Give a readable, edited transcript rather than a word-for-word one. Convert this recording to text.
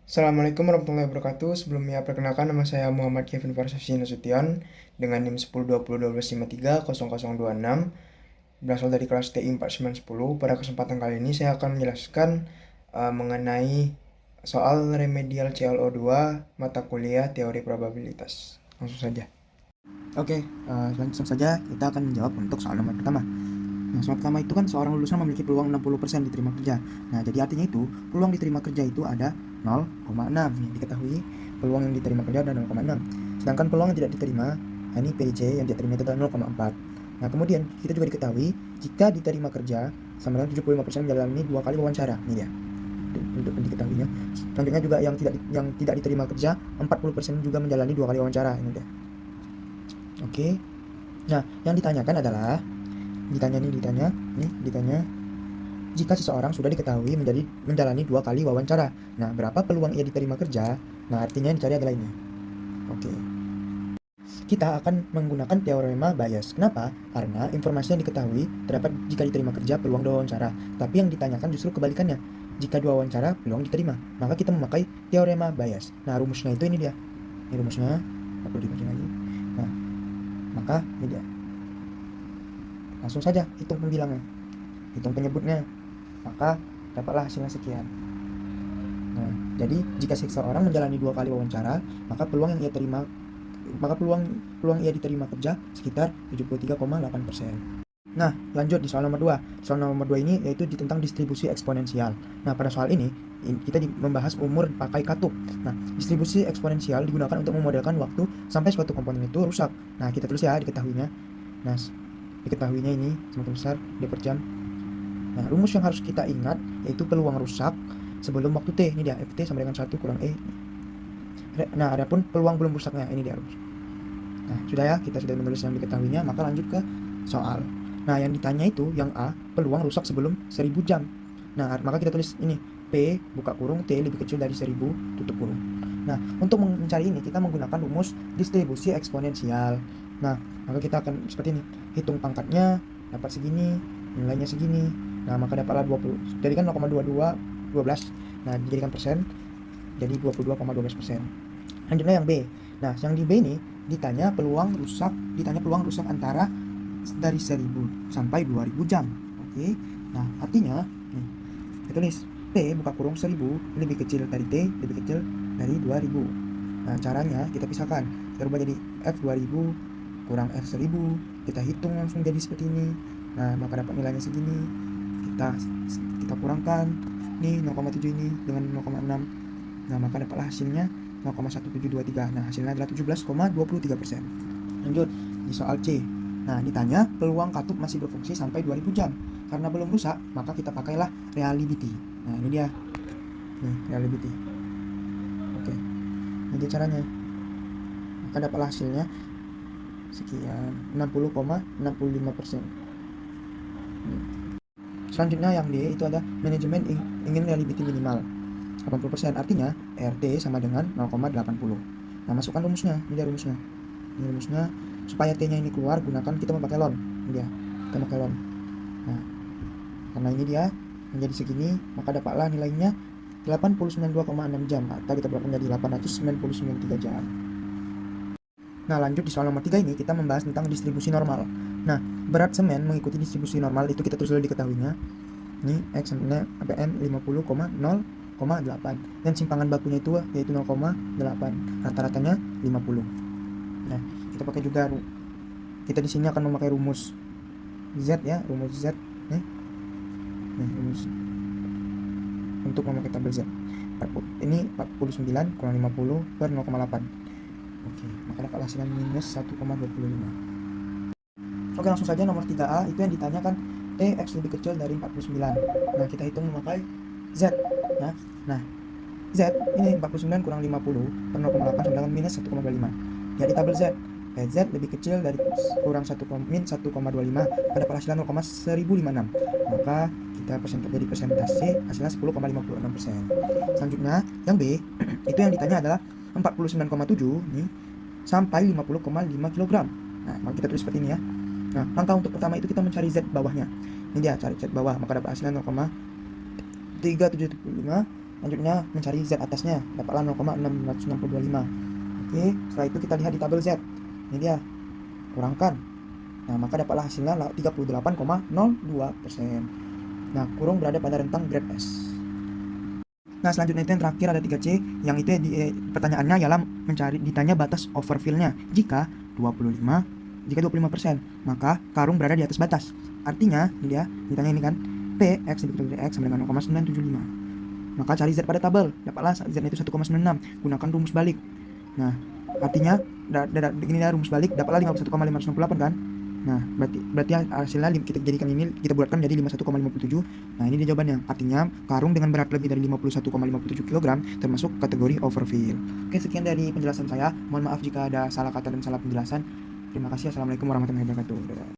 Assalamualaikum warahmatullahi wabarakatuh. Sebelumnya perkenalkan, nama saya Muhammad Kevin Farsasi Nasution dengan NIM 102012530026, berasal dari kelas TI 4910. Pada kesempatan kali ini saya akan menjelaskan mengenai soal remedial CLO2 mata kuliah teori probabilitas. Langsung saja. Oke, langsung saja kita akan menjawab untuk soal nomor pertama. Nah, soal pertama itu kan seorang lulusan memiliki peluang 60% diterima kerja. Nah, jadi artinya itu peluang diterima kerja itu ada 0,6. Nih, diketahui peluang yang diterima kerja ada 0,6. Sedangkan peluang yang tidak diterima, ini PJ yang tidak diterima itu adalah 0,4. Nah, kemudian kita juga diketahui jika diterima kerja sama dengan 75% menjalani 2 kali wawancara. Ini dia. Untuk diketahuinya. Selanjutnya juga yang tidak diterima kerja 40% juga menjalani 2 kali wawancara. Ini dia. Oke. Nah, yang ditanyakan adalah ditanya jika seseorang sudah diketahui menjalani 2 kali wawancara. Nah, berapa peluang ia diterima kerja? Nah, artinya yang dicari adalah ini. Oke. Kita akan menggunakan teorema Bayes. Kenapa? Karena informasi yang diketahui terdapat jika diterima kerja peluang 2 wawancara. Tapi yang ditanyakan justru kebalikannya. Jika 2 wawancara peluang diterima, maka kita memakai teorema Bayes. Nah, rumusnya itu ini dia. Ini rumusnya, nggak perlu dibaca lagi. Nah, maka ini dia. Langsung saja hitung pembilangnya, hitung penyebutnya, maka dapatlah hasilnya sekian. Nah, jadi jika seseorang menjalani 2 kali wawancara, maka peluang ia diterima kerja sekitar 73,8%. Nah, lanjut di soal nomor 2. Soal nomor 2 ini yaitu tentang distribusi eksponensial. Nah, pada soal ini kita membahas umur pakai katup. Nah, distribusi eksponensial digunakan untuk memodelkan waktu sampai suatu komponen itu rusak. Nah, kita tulis ya diketahuinya. Nah, diketahuinya ini semakin besar D per jam. Nah, rumus yang harus kita ingat yaitu peluang rusak sebelum waktu T. Ini dia, FT sama dengan 1 kurang E. Nah, adapun peluang belum rusaknya, ini dia rumus. Nah, sudah ya, kita sudah menulis yang diketahuinya, maka lanjut ke soal. Nah, yang ditanya itu, yang A, peluang rusak sebelum 1000 jam. Nah, maka kita tulis ini, P, buka kurung, T lebih kecil dari 1000, tutup kurung. Nah, untuk mencari ini, kita menggunakan rumus distribusi eksponensial. Nah, maka kita akan seperti ini, hitung pangkatnya, dapat segini, nilainya segini. Nah, maka dapatlah 20. Jadi kan 0,22, 12. Nah, dijadikan persen, jadi 22,12%. Lanjutnya yang B. Nah, yang di B ini ditanya peluang rusak antara dari 1000 sampai 2000 jam. Oke. Nah, artinya nih, kita tulis P buka kurung 1000 lebih kecil dari T lebih kecil dari 2000. Nah, caranya kita pisahkan. Kita rubah jadi F2000 kurang F1000. Kita hitung langsung jadi seperti ini. Nah, maka dapat nilainya segini. Kita kurangkan nih 0,7 ini dengan 0,6. Nah, maka dapatlah hasilnya 0,1723. Nah, hasilnya adalah 17,23%. Lanjut di soal C. Nah, ditanya peluang katup masih berfungsi sampai 2000 jam. Karena belum rusak, maka kita pakailah reliability. Nah, ini dia. Nih, reliability. Oke. Ini caranya. Maka dapatlah hasilnya sekian 60,65%. Selanjutnya yang D itu ada manajemen ingin reliability minimal 80%, artinya RT sama dengan 0,80. Nah, masukkan rumusnya. Ini dia rumusnya. Ini rumusnya supaya T-nya ini keluar, gunakan kita memakai ln. Ini dia. Kita pakai ln. Nah, karena ini dia menjadi segini, maka dapatlah nilainya 89,6 jam atau kita buat menjadi 899,3 jam. Nah, lanjut di soal nomor 3 ini kita membahas tentang distribusi normal. Nah, berat semen mengikuti distribusi normal itu kita tulis dulu diketahuinya. Ini X sama APM 50,0,8 dan simpangan bakunya itu yaitu 0,8, rata-ratanya 50. Nah, kita pakai juga, kita di sini akan memakai rumus Z ya, rumus Z nih rumus untuk memakai tabel Z. Ini 49 kurang 50 per 0,8. Oke, maka dapat hasilnya minus 1,25. Oke, langsung saja nomor 3A itu yang ditanyakan T X lebih kecil dari 49. Nah, kita hitung memakai Z ya. Nah, Z ini 49 kurang 50 per 0,8 sama dengan minus 1,25. Jadi tabel Z, Z lebih kecil dari kurang 1,25 pada hasilnya 0,1056. Maka kita jadi persentase hasilnya 10,56%. Selanjutnya yang B itu yang ditanya adalah 49,7 nih sampai 50,5 kg. Nah, maka kita tulis seperti ini ya. Nah, langkah untuk pertama itu kita mencari Z bawahnya. Ini dia, cari Z bawah, maka dapat hasilnya 0,375 Lanjutnya mencari Z atasnya, dapatlah 0,66225. Oke, setelah itu kita lihat di tabel Z. Ini dia, kurangkan. Nah, maka dapatlah hasilnya 38,02%. Nah, kurung berada pada rentang grade S. Nah, selanjutnya itu yang terakhir ada 3C, yang itu pertanyaannya ialah ditanya batas overfill-nya. Jika 25%, maka karung berada di atas batas. Artinya, ini dia, ditanya ini kan, P X dibagi oleh X sama dengan 0,975. Maka cari Z pada tabel, dapatlah Z itu 1,96, gunakan rumus balik. Nah, artinya ini rumus balik, dapatlah 51,568 kan. Nah, berarti hasilnya kita jadikan ini, kita buatkan menjadi 51,57. Nah, ini dia jawabannya. Artinya, karung dengan berat lebih dari 51,57 kg termasuk kategori overfill. Oke, sekian dari penjelasan saya. Mohon maaf jika ada salah kata dan salah penjelasan. Terima kasih. Assalamualaikum warahmatullahi wabarakatuh.